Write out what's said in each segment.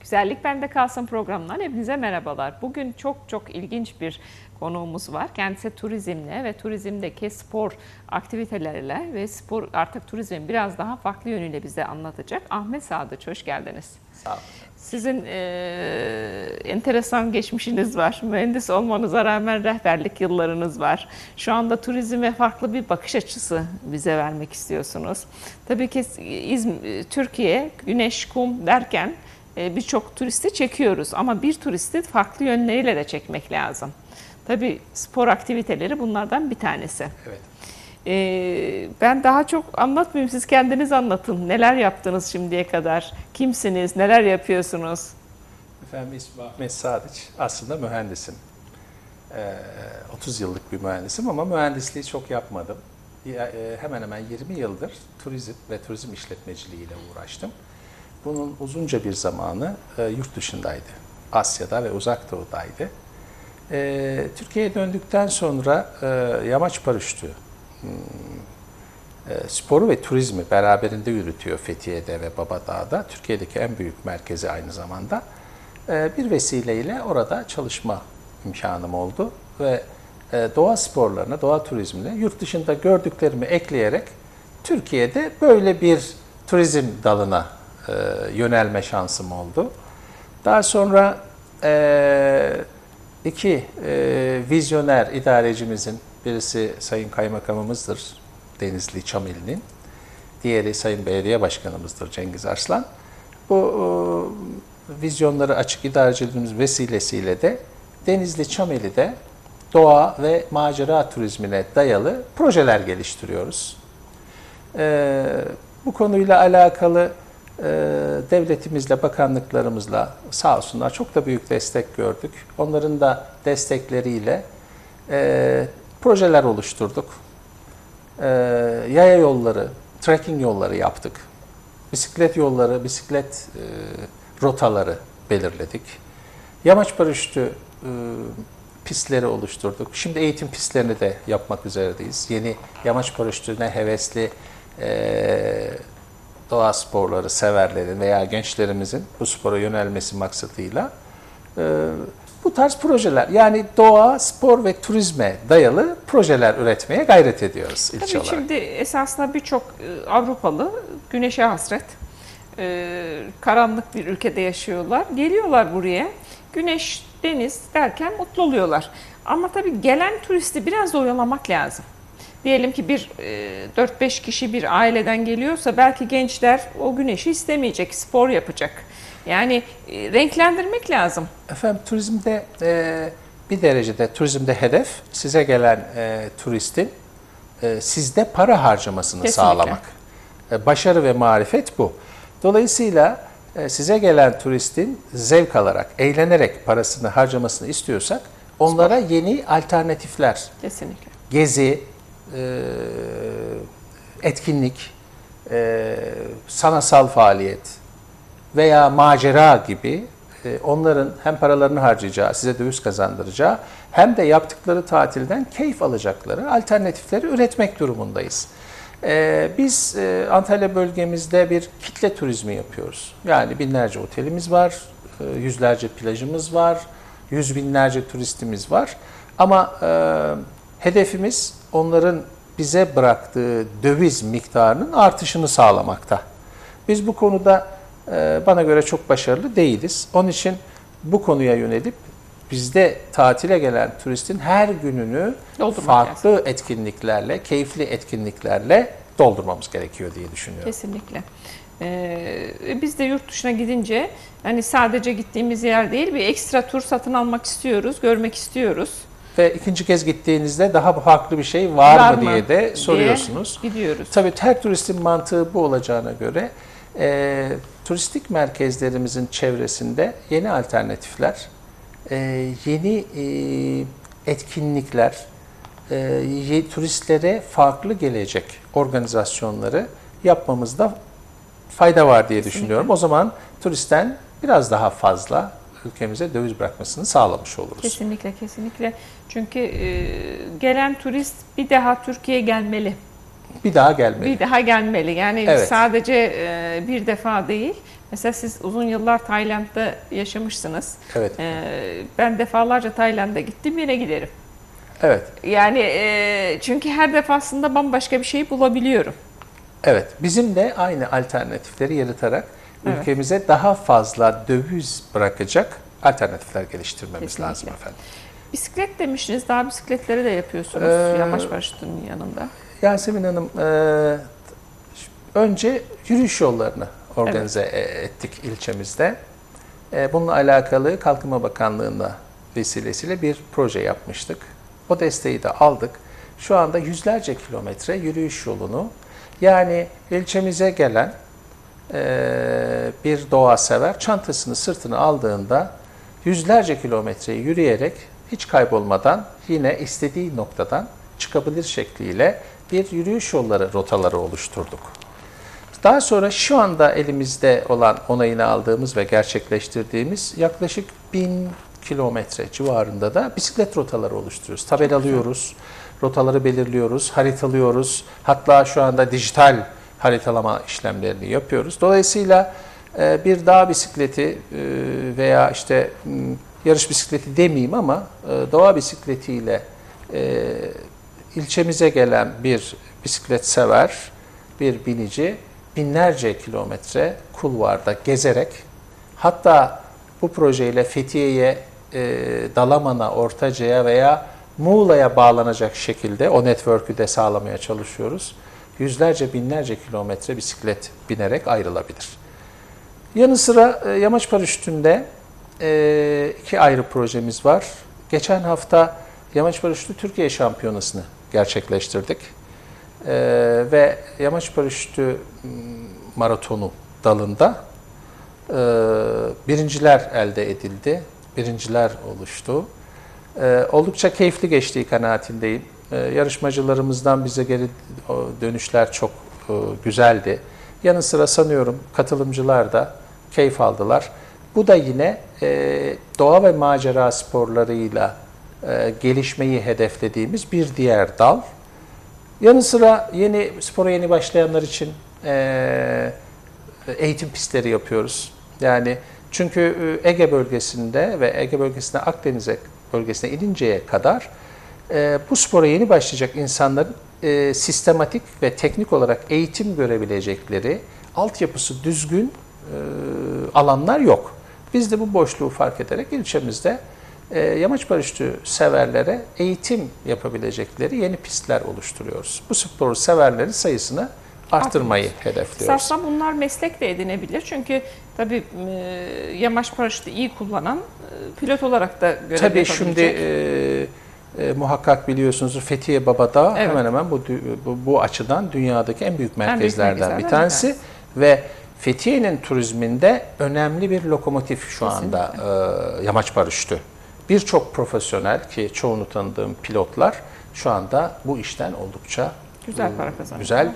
Güzellik Bende Kalsın programından hepinize merhabalar. Bugün çok ilginç bir konuğumuz var. Kendisi turizmle ve turizmdeki spor aktiviteleriyle ve spor artık turizmin biraz daha farklı yönüyle bize anlatacak. Ahmet Sadıç, hoş geldiniz. Sağ olun. Sizin enteresan geçmişiniz var. Mühendis olmanıza rağmen rehberlik yıllarınız var. Şu anda turizme farklı bir bakış açısı bize vermek istiyorsunuz. Tabii ki Türkiye, güneş, kum derken birçok turisti çekiyoruz. Ama bir turisti farklı yönleriyle de çekmek lazım. Tabii spor aktiviteleri bunlardan bir tanesi. Evet. Ben daha çok anlatmayayım, siz kendiniz anlatın. Neler yaptınız şimdiye kadar? Kimsiniz? Neler yapıyorsunuz? Efendim ismim Ahmet Sadıç. Aslında mühendisim. 30 yıllık bir mühendisim ama mühendisliği çok yapmadım. Hemen hemen 20 yıldır turizm ve turizm işletmeciliği ile uğraştım. Bunun uzunca bir zamanı yurt dışındaydı. Asya'da ve Uzak Doğu'daydı. Türkiye'ye döndükten sonra yamaç paraşütü sporu ve turizmi beraberinde yürütüyor Fethiye'de ve Babadağ'da. Türkiye'deki en büyük merkezi aynı zamanda. Bir vesileyle orada çalışma imkanım oldu ve doğa sporlarına, doğa turizmine yurt dışında gördüklerimi ekleyerek Türkiye'de böyle bir turizm dalına yönelme şansım oldu. Daha sonra iki vizyoner idarecimizin, birisi Sayın Kaymakamımızdır Denizli Çameli'nin, diğeri Sayın Belediye Başkanımızdır Cengiz Arslan. Bu vizyonları açık idareciliğimiz vesilesiyle de Denizli Çameli'de doğa ve macera turizmine dayalı projeler geliştiriyoruz. Bu konuyla alakalı devletimizle, bakanlıklarımızla sağ olsunlar çok da büyük destek gördük. Onların da destekleriyle projeler oluşturduk. Yaya yolları, trekking yolları yaptık. Bisiklet yolları, bisiklet rotaları belirledik. Yamaç paraşütü pistleri oluşturduk. Şimdi eğitim pistlerini de yapmak üzereyiz. Yeni yamaç paraşütüne hevesli doğa sporları severlerin veya gençlerimizin bu spora yönelmesi maksadıyla bu tarz projeler, yani doğa, spor ve turizme dayalı projeler üretmeye gayret ediyoruz ilçe olarak. Şimdi esasında birçok Avrupalı güneşe hasret, karanlık bir ülkede yaşıyorlar. Geliyorlar buraya, güneş, deniz derken mutlu oluyorlar. Ama tabii gelen turisti biraz da oyalamak lazım. Diyelim ki 4-5 kişi bir aileden geliyorsa belki gençler o güneşi istemeyecek, spor yapacak. Yani renklendirmek lazım. Efendim turizmde bir derecede turizmde hedef size gelen turistin sizde para harcamasını Kesinlikle sağlamak. Başarı ve marifet bu. Dolayısıyla size gelen turistin zevk alarak, eğlenerek parasını harcamasını istiyorsak onlara yeni alternatifler, kesinlikle, gezi, etkinlik, sanatsal faaliyet veya macera gibi onların hem paralarını harcayacağı, size döviz kazandıracağı hem de yaptıkları tatilden keyif alacakları alternatifleri üretmek durumundayız. Biz Antalya bölgemizde bir kitle turizmi yapıyoruz. Yani binlerce otelimiz var, yüzlerce plajımız var, yüz binlerce turistimiz var. Ama hedefimiz onların bize bıraktığı döviz miktarının artışını sağlamakta. Biz bu konuda bana göre çok başarılı değiliz. Onun için bu konuya yönelip bizde tatile gelen turistin her gününü farklı lazım. Etkinliklerle, keyifli etkinliklerle doldurmamız gerekiyor diye düşünüyorum. Kesinlikle. Biz de yurt dışına gidince hani sadece gittiğimiz yer değil, bir ekstra tur satın almak istiyoruz, görmek istiyoruz. Ve ikinci kez gittiğinizde daha farklı bir şey var mı diye de soruyorsunuz. Gidiyoruz. Tabii her turistin mantığı bu olacağına göre turistik merkezlerimizin çevresinde yeni alternatifler, yeni etkinlikler, turistlere farklı gelecek organizasyonları yapmamızda fayda var diye düşünüyorum. O zaman turistten biraz daha fazla ülkemize döviz bırakmasını sağlamış oluruz. Kesinlikle, kesinlikle. Çünkü gelen turist bir daha Türkiye'ye gelmeli. bir daha gelmeli. Bir daha gelmeli. Yani Evet. sadece bir defa değil. Mesela siz uzun yıllar Tayland'da yaşamışsınız. Evet. Ben defalarca Tayland'a gittim, yine giderim. Evet. Yani çünkü her defasında bambaşka bir şey bulabiliyorum. Evet. Bizim de aynı alternatifleri yaratarak Evet. ülkemize daha fazla döviz bırakacak alternatifler geliştirmemiz Kesinlikle. lazım efendim. Bisiklet demiştiniz. Daha bisikletleri de yapıyorsunuz yamaç paraşütünün yanında. Yasemin Hanım, önce yürüyüş yollarını organize ettik ilçemizde. Bununla alakalı Kalkınma Bakanlığı'na vesilesiyle bir proje yapmıştık. O desteği de aldık. Şu anda yüzlerce kilometre yürüyüş yolunu, yani ilçemize gelen bir doğa sever çantasını sırtına aldığında yüzlerce kilometreyi yürüyerek hiç kaybolmadan yine istediği noktadan çıkabilir şekliyle bir yürüyüş yolları rotaları oluşturduk. Daha sonra şu anda elimizde olan onayını aldığımız ve gerçekleştirdiğimiz yaklaşık 1000 kilometre civarında da bisiklet rotaları oluşturuyoruz. Tabelalıyoruz, rotaları belirliyoruz, haritalıyoruz. Hatta şu anda dijital haritalama işlemlerini yapıyoruz. Dolayısıyla bir dağ bisikleti veya işte yarış bisikleti demeyeyim ama doğa bisikletiyle ilçemize gelen bir bisiklet sever, bir binici binlerce kilometre kulvarda gezerek, hatta bu projeyle Fethiye'ye, Dalaman'a, Ortaca'ya veya Muğla'ya bağlanacak şekilde o network'ü de sağlamaya çalışıyoruz. Yüzlerce, binlerce kilometre bisiklet binerek ayrılabilir. Yanı sıra yamaç paraşütünde 2 ayrı projemiz var. Geçen hafta yamaç paraşütü Türkiye şampiyonasını gerçekleştirdik. Ve yamaç paraşütü maratonu dalında birinciler elde edildi. Birinciler oluştu. Oldukça keyifli geçtiği kanaatindeyim. Yarışmacılarımızdan bize geri dönüşler çok güzeldi. Yanı sıra sanıyorum katılımcılar da keyif aldılar. Bu da yine doğa ve macera sporlarıyla gelişmeyi hedeflediğimiz bir diğer dal. Yanı sıra spora yeni başlayanlar için eğitim pistleri yapıyoruz. Yani çünkü Ege bölgesinde ve Ege bölgesinde Akdeniz bölgesine ininceye kadar bu spora yeni başlayacak insanların sistematik ve teknik olarak eğitim görebilecekleri altyapısı düzgün alanlar yok. Biz de bu boşluğu fark ederek ilçemizde yamaç paraşütü severlere eğitim yapabilecekleri yeni pistler oluşturuyoruz. Bu sporu severlerin sayısını arttırmayı hedefliyoruz. Aslında bunlar meslek de edinebilir. Çünkü tabii yamaç paraşütü iyi kullanan pilot olarak da görev tabii yapabilecek. Şimdi muhakkak biliyorsunuz Fethiye Babadağ Evet. hemen hemen bu açıdan dünyadaki en büyük merkezlerden bir merkezlerden tanesi. Ve Fethiye'nin turizminde önemli bir lokomotif şu anda yamaç paraşütü. Birçok profesyonel ki çoğunu tanıdığım pilotlar şu anda bu işten oldukça güzel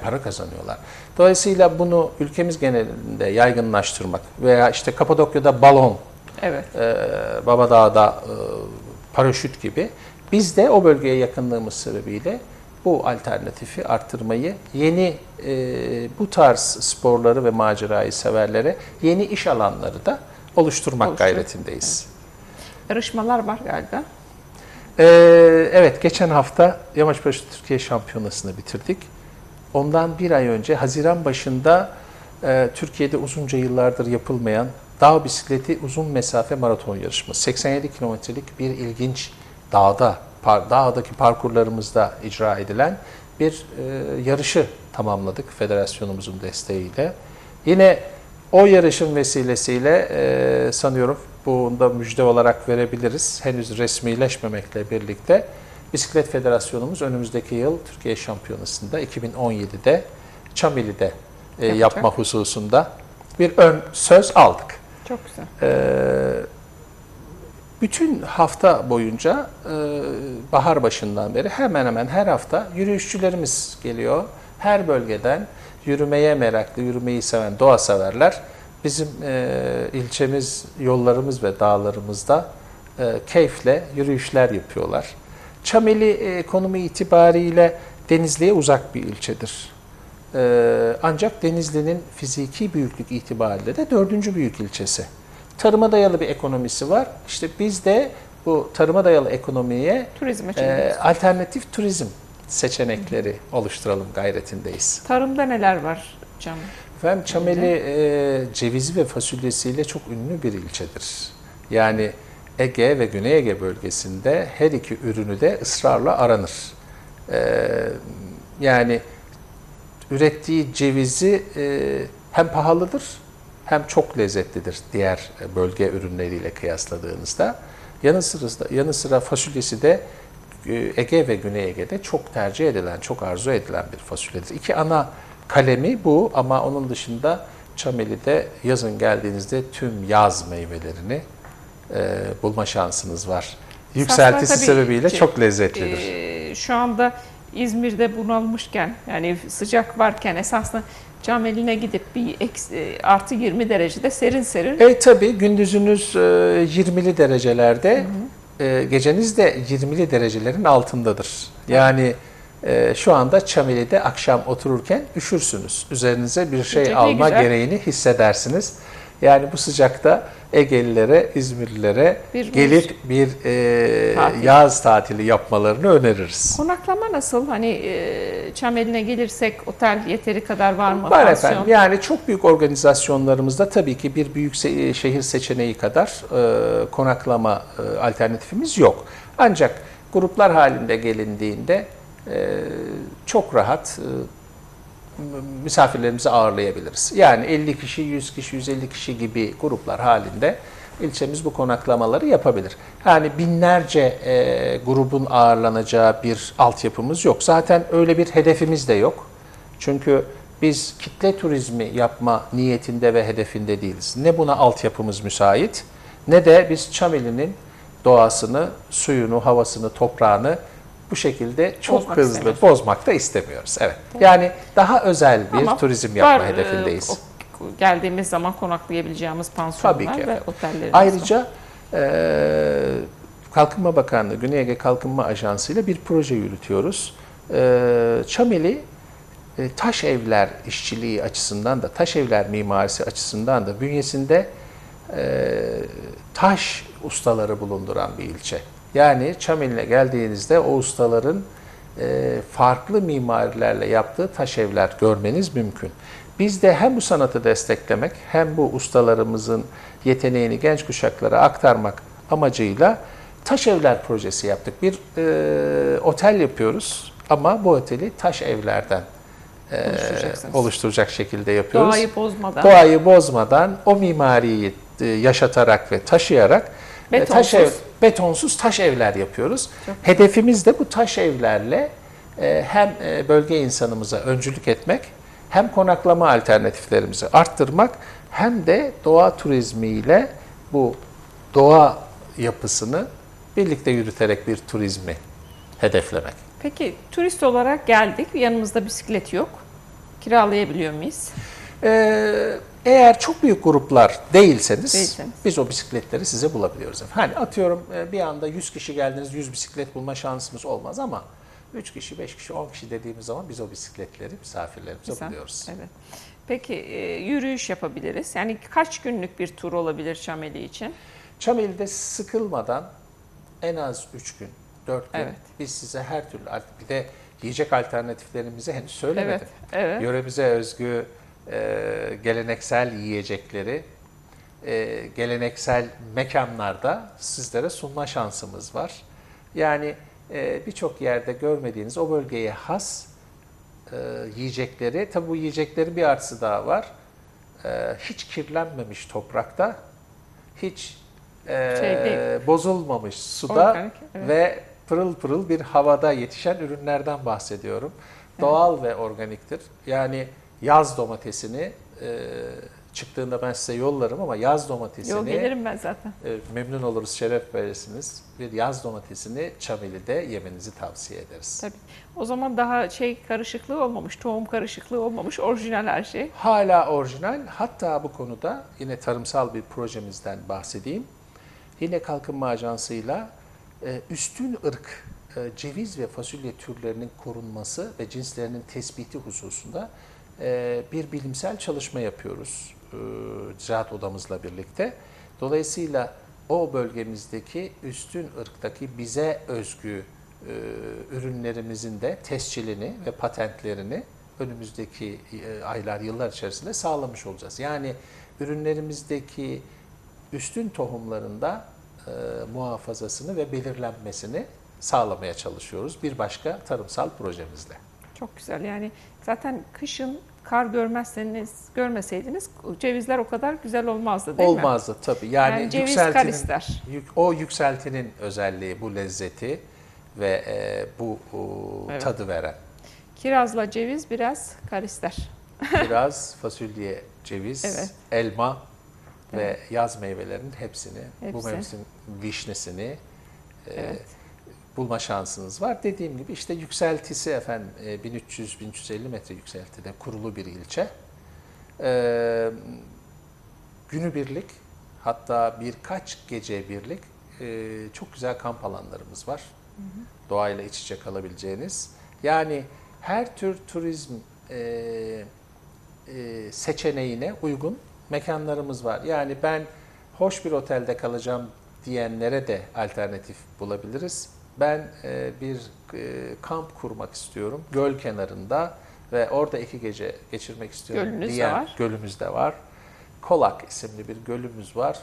para kazanıyorlar. Dolayısıyla bunu ülkemiz genelinde yaygınlaştırmak veya işte Kapadokya'da balon, Evet. Babadağ'da paraşüt gibi biz de o bölgeye yakınlığımız sebebiyle bu alternatifi arttırmayı, yeni bu tarz sporları ve macerayı severlere yeni iş alanları da oluşturmak gayretindeyiz. Evet. Yarışmalar var galiba. Evet, geçen hafta Yamaç Paraşütü Türkiye Şampiyonası'nı bitirdik. Ondan bir ay önce Haziran başında Türkiye'de uzunca yıllardır yapılmayan dağ bisikleti uzun mesafe maraton yarışması. 87 kilometrelik bir ilginç dağdaki parkurlarımızda icra edilen bir yarışı tamamladık federasyonumuzun desteğiyle. Yine o yarışın vesilesiyle sanıyorum bunu da müjde olarak verebiliriz. Henüz resmileşmemekle birlikte Bisiklet Federasyonumuz önümüzdeki yıl Türkiye Şampiyonası'nda 2017'de Çamili'de yapma hususunda bir ön söz aldık. Çok güzel. Bütün hafta boyunca bahar başından beri hemen hemen her hafta yürüyüşçülerimiz geliyor. Her bölgeden yürümeye meraklı, yürümeyi seven doğa severler bizim ilçemiz, yollarımız ve dağlarımızda keyifle yürüyüşler yapıyorlar. Çameli konumu itibariyle Denizli'ye uzak bir ilçedir. Ancak Denizli'nin fiziki büyüklük itibariyle de 4. büyük ilçesi. Tarıma dayalı bir ekonomisi var. İşte biz de bu tarıma dayalı ekonomiye Turizme çeviriyoruz. alternatif turizm seçenekleri oluşturalım gayretindeyiz. Tarımda neler var Can? Efendim Çameli cevizi ve fasulyesiyle çok ünlü bir ilçedir. Yani Ege ve Güney Ege bölgesinde her iki ürünü de ısrarla aranır. Yani ürettiği cevizi hem pahalıdır hem çok lezzetlidir diğer bölge ürünleriyle kıyasladığınızda. Yanı sıra fasulyesi de Ege ve Güney Ege'de çok tercih edilen, çok arzu edilen bir fasulyedir. İki ana kalemi bu ama onun dışında Çameli'de yazın geldiğinizde tüm yaz meyvelerini bulma şansınız var. Yükseltisi sebebiyle çok lezzetlidir. Şu anda İzmir'de bunalmışken, yani sıcak varken esasında Çameli'ne gidip bir artı 20 derecede serin serin. Tabii gündüzünüz 20'li derecelerde, geceniz de 20'li derecelerin altındadır. Yani şu anda Çameli'de akşam otururken üşürsünüz. Üzerinize bir şey alma gereğini hissedersiniz. Yani bu sıcakta Egelilere, İzmirlilere gelip bir yaz tatili yapmalarını öneririz. Konaklama nasıl? Hani Çameli'ne gelirsek otel yeteri kadar var mı? Var efendim. Yani çok büyük organizasyonlarımızda tabii ki bir büyük şehir seçeneği kadar konaklama alternatifimiz yok. Ancak gruplar halinde gelindiğinde çok rahat misafirlerimizi ağırlayabiliriz. Yani 50 kişi, 100 kişi, 150 kişi gibi gruplar halinde ilçemiz bu konaklamaları yapabilir. Yani binlerce grubun ağırlanacağı bir altyapımız yok. Zaten öyle bir hedefimiz de yok. Çünkü biz kitle turizmi yapma niyetinde ve hedefinde değiliz. Ne buna altyapımız müsait ne de biz Çameli'nin doğasını, suyunu, havasını, toprağını bu şekilde çok hızlı bozmak da istemiyoruz. Evet. Yani daha özel bir turizm yapma hedefindeyiz. Geldiğimiz zaman konaklayabileceğimiz pansiyonlar ve otellerimiz Ayrıca Kalkınma Bakanlığı, Güney Ege Kalkınma Ajansı ile bir proje yürütüyoruz. Çameli taş evler işçiliği açısından da, taş evler mimarisi açısından da bünyesinde taş ustaları bulunduran bir ilçe. Yani Çameli'ne geldiğinizde o ustaların farklı mimarilerle yaptığı taş evler görmeniz mümkün. Biz de hem bu sanatı desteklemek hem bu ustalarımızın yeteneğini genç kuşaklara aktarmak amacıyla taş evler projesi yaptık. Bir otel yapıyoruz ama bu oteli taş evlerden oluşturacak şekilde yapıyoruz. Doğayı bozmadan o mimariyi yaşatarak ve taşıyarak betonsuz taş evler yapıyoruz. Hedefimiz de bu taş evlerle hem bölge insanımıza öncülük etmek, hem konaklama alternatiflerimizi arttırmak, hem de doğa turizmiyle bu doğa yapısını birlikte yürüterek bir turizmi hedeflemek. Peki turist olarak geldik, yanımızda bisiklet yok. Kiralayabiliyor muyuz? Eğer çok büyük gruplar değilseniz biz o bisikletleri size bulabiliyoruz. Hani atıyorum bir anda 100 kişi geldiniz, 100 bisiklet bulma şansımız olmaz ama 3 kişi, 5 kişi, 10 kişi dediğimiz zaman biz o bisikletleri misafirlerimize buluyoruz. Evet. Peki yürüyüş yapabiliriz. Yani kaç günlük bir tur olabilir Çameli için? Çameli'de sıkılmadan en az 3 gün, 4 gün biz size her türlü, bir de yiyecek alternatiflerimizi henüz söylemedim. Yöremize özgü geleneksel yiyecekleri geleneksel mekanlarda sizlere sunma şansımız var. Yani birçok yerde görmediğiniz o bölgeye has yiyecekleri, tabi bu yiyeceklerin bir artısı daha var. Hiç kirlenmemiş toprakta, hiç bozulmamış suda organik, ve pırıl pırıl bir havada yetişen ürünlerden bahsediyorum. Doğal ve organiktir. Yani yaz domatesini çıktığında ben size yollarım ama yaz domatesini... gelirim ben zaten. Memnun oluruz, şeref verirsiniz. Bir yaz domatesini Çameli'de yemenizi tavsiye ederiz. Tabii. O zaman daha karışıklığı olmamış, tohum karışıklığı olmamış, orijinal her şey. Hala orijinal. Hatta bu konuda yine tarımsal bir projemizden bahsedeyim. Yine Kalkınma Ajansı'yla üstün ırk ceviz ve fasulye türlerinin korunması ve cinslerinin tespiti hususunda bir bilimsel çalışma yapıyoruz ziraat odamızla birlikte. Dolayısıyla o bölgemizdeki üstün ırktaki bize özgü ürünlerimizin de tescilini ve patentlerini önümüzdeki aylar, yıllar içerisinde sağlamış olacağız. Yani ürünlerimizdeki üstün tohumlarında muhafazasını ve belirlenmesini sağlamaya çalışıyoruz bir başka tarımsal projemizle. Çok güzel. Yani zaten kışın kar görmeseydiniz cevizler o kadar güzel olmazdı değil mi? Olmazdı tabii. Yani ceviz kar ister. o yükseltinin özelliği, bu lezzeti ve bu Evet. tadı veren. Kirazla ceviz biraz kar ister. Biraz fasulye, ceviz, Evet. elma ve yaz meyvelerinin hepsini, bu Hepsi. mevsim vişnesini Evet. bulma şansınız var. Dediğim gibi işte yükseltisi efendim 1300-1350 metre yükseltide kurulu bir ilçe. Günübirlik, hatta birkaç gece birlik çok güzel kamp alanlarımız var. Doğayla iç içe kalabileceğiniz. Yani her tür turizm seçeneğine uygun mekanlarımız var. Yani ben hoş bir otelde kalacağım diyenlere de alternatif bulabiliriz. Ben bir kamp kurmak istiyorum göl kenarında ve orada 2 gece geçirmek istiyorum Gölünüz de diyen var. gölümüz de var. Kolak isimli bir gölümüz var.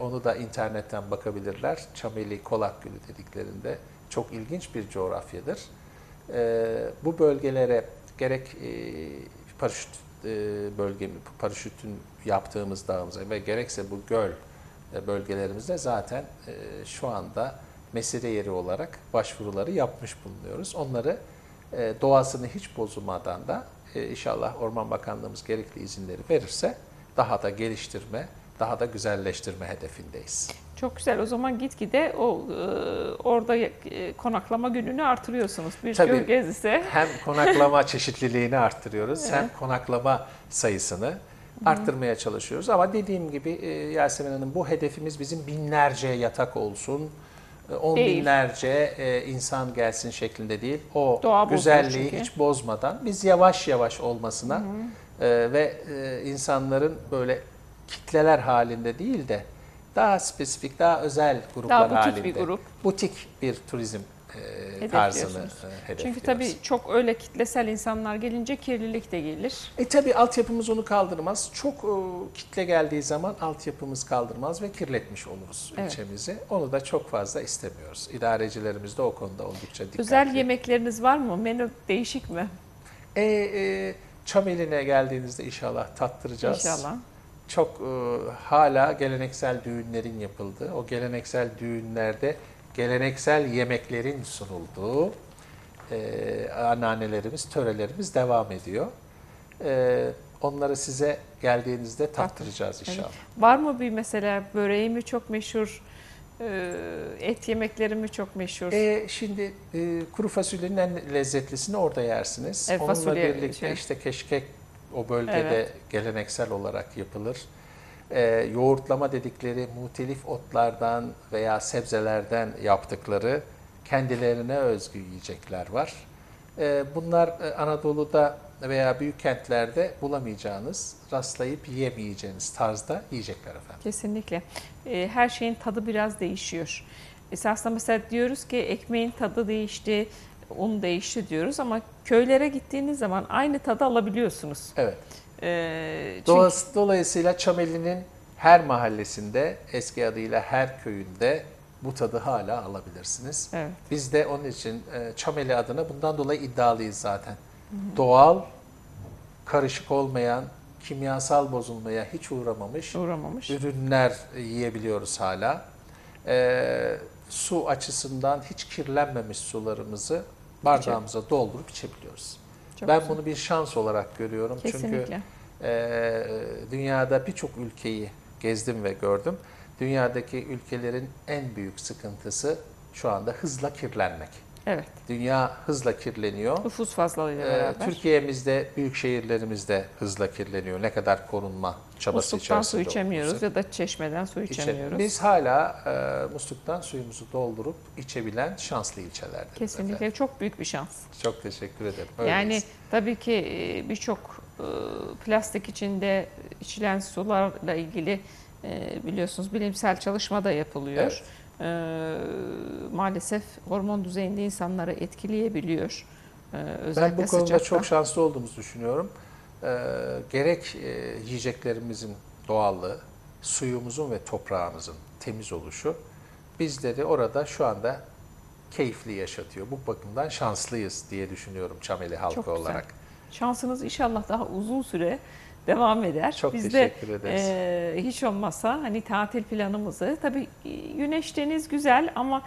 Onu da internetten bakabilirler. Çameli Kolak Gölü dediklerinde çok ilginç bir coğrafyadır. Bu bölgelere gerek paraşüt paraşütün yaptığımız dağımıza ve gerekse bu göl bölgelerimizde zaten şu anda mesire yeri olarak başvuruları yapmış bulunuyoruz. Onları doğasını hiç bozulmadan da inşallah Orman Bakanlığımız gerekli izinleri verirse daha da geliştirme, daha da güzelleştirme hedefindeyiz. Çok güzel. O zaman gitgide orada konaklama gününü artırıyorsunuz. Bir Tabii. göl gezisi. Hem konaklama çeşitliliğini arttırıyoruz, Evet. hem konaklama sayısını arttırmaya çalışıyoruz. Ama dediğim gibi Yasemin Hanım, bu hedefimiz bizim binlerce yatak olsun, on Değil. binlerce insan gelsin şeklinde değil. O Doğa bozulur güzelliği çünkü. hiç bozmadan biz yavaş yavaş olmasına ve insanların böyle kitleler halinde değil de daha spesifik, daha özel gruplar Daha butik halinde. bir grup. Butik bir turizm tarzını Hedefliyorsunuz. hedefliyoruz. Çünkü tabii çok öyle kitlesel insanlar gelince kirlilik de gelir. Tabii altyapımız onu kaldırmaz. Çok kitle geldiği zaman altyapımız kaldırmaz ve kirletmiş oluruz Evet. ilçemizi. Onu da çok fazla istemiyoruz. İdarecilerimiz de o konuda oldukça dikkatli. Özel yemekleriniz var mı? Menü değişik mi? Çameli'ne geldiğinizde inşallah tattıracağız. İnşallah. Çok hala geleneksel düğünlerin yapıldığı, o geleneksel düğünlerde geleneksel yemeklerin sunulduğu anneannelerimiz, törelerimiz devam ediyor. Onları size geldiğinizde tattıracağız inşallah. Evet. Var mı bir mesela böreği mi çok meşhur, et yemekleri mi çok meşhur? Şimdi kuru fasulyenin en lezzetlisini orada yersiniz. Onunla fasulye birlikte işte keşkek o bölgede Evet. geleneksel olarak yapılır. Yoğurtlama dedikleri muhtelif otlardan veya sebzelerden yaptıkları kendilerine özgü yiyecekler var. Bunlar Anadolu'da veya büyük kentlerde bulamayacağınız, rastlayıp yiyemeyeceğiniz tarzda yiyecekler efendim. Kesinlikle. Her şeyin tadı biraz değişiyor. Esasında mesela diyoruz ki ekmeğin tadı değişti, un değişti diyoruz ama köylere gittiğiniz zaman aynı tadı alabiliyorsunuz. Evet. Çünkü Dolayısıyla Çameli'nin her mahallesinde, eski adıyla her köyünde bu tadı hala alabilirsiniz. evet, Biz de onun için Çameli adına bundan dolayı iddialıyız zaten. Doğal, karışık olmayan, kimyasal bozulmaya hiç uğramamış uğramamış. ürünler yiyebiliyoruz hala. Su açısından hiç kirlenmemiş sularımızı bardağımıza doldurup içebiliyoruz. Çok Ben güzel. bunu bir şans olarak görüyorum. Kesinlikle. Çünkü dünyada birçok ülkeyi gezdim ve gördüm. Dünyadaki ülkelerin en büyük sıkıntısı şu anda hızla kirlenmek. Evet. Dünya hızla kirleniyor. Nüfus fazlalığıyla beraber. Türkiye'mizde, büyük şehirlerimizde hızla kirleniyor. Ne kadar korunma çabası Musluktan su içerisinde içemiyoruz olursak. ya da çeşmeden su içemiyoruz. Biz hala musluktan suyumuzu doldurup içebilen şanslı ilçelerdeniz. Kesinlikle efendim. çok büyük bir şans. Çok teşekkür ederim. Yani Öyleyiz. tabii ki birçok plastik içinde içilen sularla ilgili biliyorsunuz bilimsel çalışma da yapılıyor. Maalesef hormon düzeyinde insanları etkileyebiliyor. Özellikle Ben bu konuda sıcakta. çok şanslı olduğumuzu düşünüyorum. Gerek yiyeceklerimizin doğallığı, suyumuzun ve toprağımızın temiz oluşu bizleri orada şu anda keyifli yaşatıyor. Bu bakımdan şanslıyız diye düşünüyorum Çameli halkı Çok güzel. olarak. Şansınız inşallah daha uzun süre devam eder. Çok Biz teşekkür de ederiz. hiç olmazsa hani tatil planımızı tabii güneş deniz güzel ama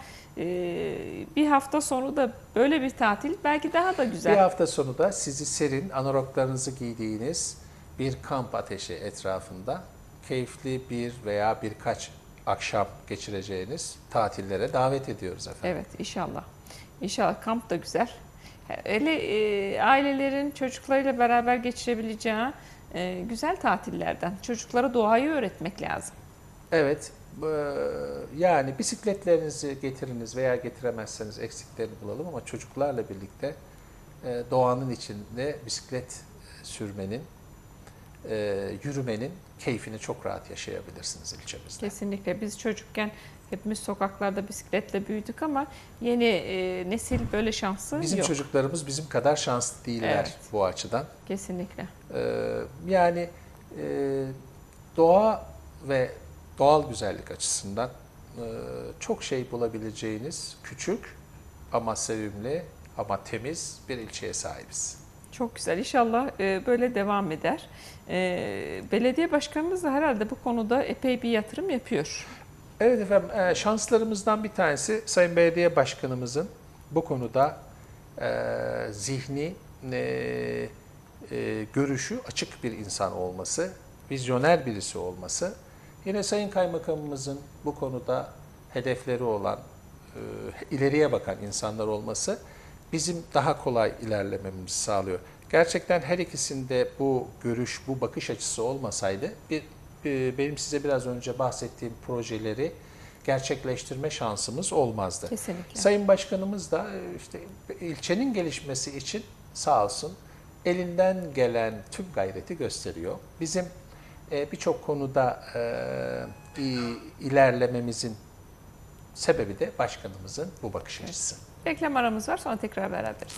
bir hafta sonu da böyle bir tatil belki daha da güzel. Bir hafta sonu da sizi serin, anoroklarınızı giydiğiniz bir kamp ateşi etrafında keyifli bir veya birkaç akşam geçireceğiniz tatillere davet ediyoruz efendim. Evet inşallah. İnşallah kamp da güzel. Hele ailelerin çocuklarıyla beraber geçirebileceği güzel tatillerden. Çocuklara doğayı öğretmek lazım. Evet, yani bisikletlerinizi getiriniz veya getiremezseniz eksiklerini bulalım ama çocuklarla birlikte doğanın içinde bisiklet sürmenin, yürümenin keyfini çok rahat yaşayabilirsiniz ilçemizde. Kesinlikle. Biz çocukken hepimiz sokaklarda bisikletle büyüdük ama yeni nesil böyle şansı Bizim yok. çocuklarımız bizim kadar şanslı değiller Evet. bu açıdan. Kesinlikle. Yani doğa ve doğal güzellik açısından çok şey bulabileceğiniz küçük ama sevimli ama temiz bir ilçeye sahibiz. Çok güzel. İnşallah böyle devam eder. Belediye başkanımız da herhalde bu konuda epey bir yatırım yapıyor. Evet efendim, şanslarımızdan bir tanesi Sayın Belediye Başkanımızın bu konuda zihni, görüşü açık bir insan olması, vizyoner birisi olması. Yine Sayın Kaymakamımızın bu konuda hedefleri olan, ileriye bakan insanlar olması bizim daha kolay ilerlememizi sağlıyor. Gerçekten her ikisinde bu görüş, bu bakış açısı olmasaydı benim size biraz önce bahsettiğim projeleri gerçekleştirme şansımız olmazdı. Kesinlikle. Sayın Başkanımız da işte ilçenin gelişmesi için sağ olsun elinden gelen tüm gayreti gösteriyor. Bizim birçok konuda ilerlememizin sebebi de başkanımızın bu bakış açısı. Reklam aramız var sonra tekrar beraberiz.